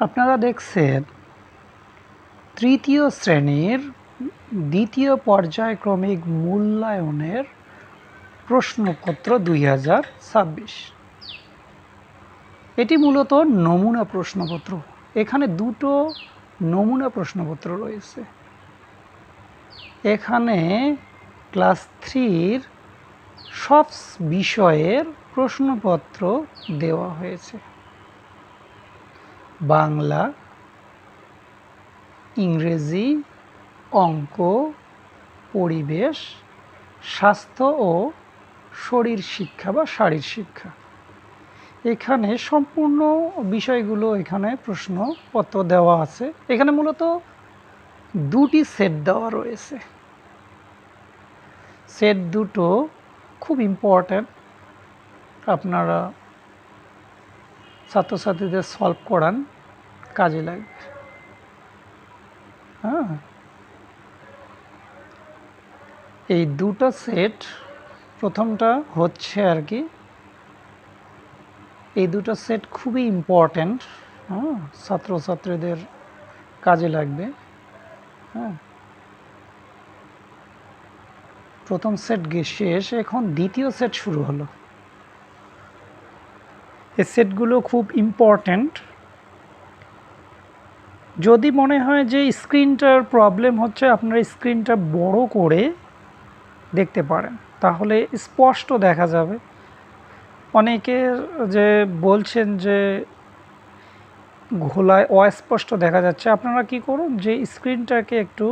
আপনারা দেখছেন তৃতীয় শ্রেণীর দ্বিতীয় পর্যায়ক্রমিক মূল্যায়নের প্রশ্নপত্র 2026। এটি মূলত নমুনা প্রশ্নপত্র। এখানে দুটো নমুনা প্রশ্নপত্র রয়েছে। এখানে ক্লাস 3-র সব বিষয়ের প্রশ্নপত্র দেওয়া হয়েছে। বাংলা, ইংরেজি, অঙ্ক, পরিবেশ, স্বাস্থ্য ও শরীর শিক্ষা বা শারীর শিক্ষা। এখানে সম্পূর্ণ বিষয়গুলো এখানে প্রশ্নপত্র দেওয়া আছে। এখানে মূলত দুটি সেট দেওয়া রয়েছে। সেট দুটো খুব ইম্পর্ট্যান্ট, আপনারা ছাত্রছাত্রীদের সলভ করান, কাজে লাগবে। এই দুটো সেট, প্রথমটা হচ্ছে আর কি, এই দুটো সেট খুবই ইম্পর্ট্যান্ট, ছাত্রছাত্রীদের কাজে লাগবে। প্রথম সেট শেষ, এখন দ্বিতীয় সেট শুরু হলো। এই সেটগুলো খুব ইম্পর্ট্যান্ট। যদি মনে হয় যে স্ক্রিনটার প্রবলেম হচ্ছে, আপনারা স্ক্রিনটা বড় করে দেখতে পারেন, তাহলে স্পষ্ট দেখা যাবে। অনেকের যে বলছেন যে ঘোলায় অস্পষ্ট দেখা যাচ্ছে, আপনারা কি করুন যে স্ক্রিনটাকে একটু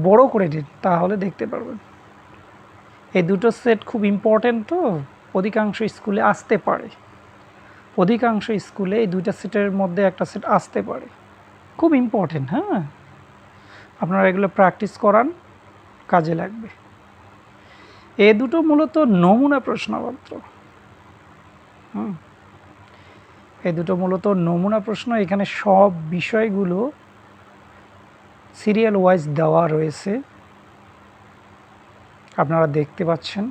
বড় করে দিন, তাহলে দেখতে পারবেন। এই দুটো সেট খুব ইম্পর্ট্যান্ট, তো অধিকাংশ স্কুলে আসতে পারে, অধিকাংশ স্কুলে এই দুইটা সেটের মধ্যে একটা সেট আসতে পারে। খুব ইম্পর্ট্যান্ট। আপনারা এগুলো প্র্যাকটিস করান, কাজে লাগবে। এ দুটো মূলত নমুনা প্রশ্নপত্র। এই দুটো মূলত নমুনা প্রশ্ন। এখানে সব বিষয়গুলো সিরিয়াল ওয়াইজ দেওয়া রয়েছে, আপনারা দেখতে পাচ্ছেন।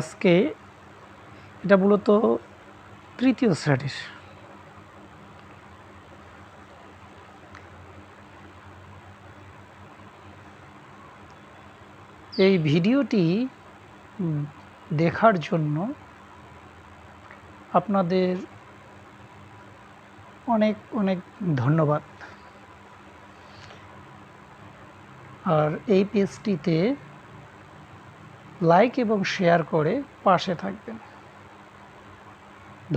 আজকে এটা মূলত তৃতীয় শ্রেণীর। এই ভিডিওটি দেখার জন্য আপনাদের অনেক অনেক ধন্যবাদ। আর এই পেজটিতে লাইক এবং শেয়ার করে পাশে থাকবেন।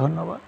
ধন্যবাদ।